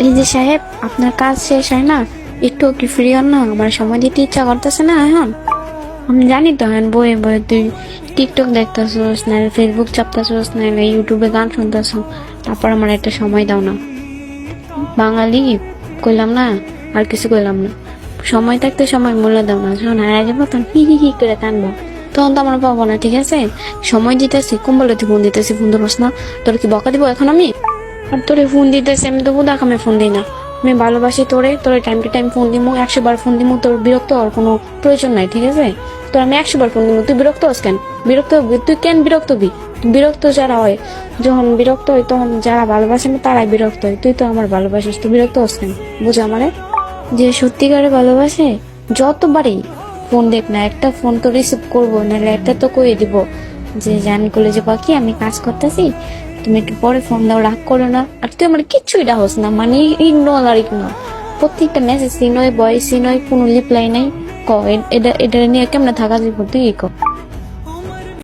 এই যে সাহেব, আপনার কাজ শেষ হয় না, একটু কি ফ্রি হন না? আমার সময় দিতে ইচ্ছা করতেছে না এখন। আমি জানি তো এখন বয়ে বয়ে তুই টিকটক দেখতেছস, না ফেসবুক চাপতেছস, না ইউটিউবে গান শুনতেছ। তারপর আমার একটা সময় দাও না। বাঙালি কইলাম না, আর কিছু কইলাম না। সময় থাকতে সময় মূল্য দাও না। শোন, আর আগে মতন হি হি হি করে কানবো, তখন তো আমার পাবো না, ঠিক আছে? সময় দিতেছি, কম্বলতে ফোন দিতেছি, ফোন ধরস না। তোর কি বকা দিব এখন আমি? আর তোরে ফোন দিতেছি আমি, তবু দেখ আমি ফোন দিই না। আমি ভালোবাসি তোরে, তোরে টাইম টু টাইম ফোন দিমু, 100 বার ফোন দিমু। তোর বিরক্ত হওয়ার কোনো প্রয়োজন নাই, ঠিক আছে? তোর আমি 100 বার ফোন দিমু, তুই বিরক্ত হস কেন? বিরক্ত হবি তুই, কেন বিরক্ত হবি? বিরক্ত যারা হয়, যখন বিরক্ত হয় তখন যারা ভালোবাসে না তারাই বিরক্ত হয়। তুই তো আমার ভালোবাসিস, তুই বিরক্ত হস কেন? বুঝ আমারে। যে সত্যিকারে ভালোবাসে যতবারই ফোন দেখ না, একটা ফোন তো রিসিভ করবো, নাহলে একটা তো কয়ে দিব যে জানি কলেজে পাখি আমি কাজ করতেছি, তুমি একটু পরে ফোন দাও, রাগ করো না। আর তুই আমার কিচ্ছুই ডাহস না, মানে ইগনোর আর ইগনোর। প্রত্যেকটা মেসেজ সিন হয়, ভয়েস সিন হয়, কোনো রিপ্লাই নাই। ক এটা এটা নিয়ে কেমনে থাকা যাবে তুই ক।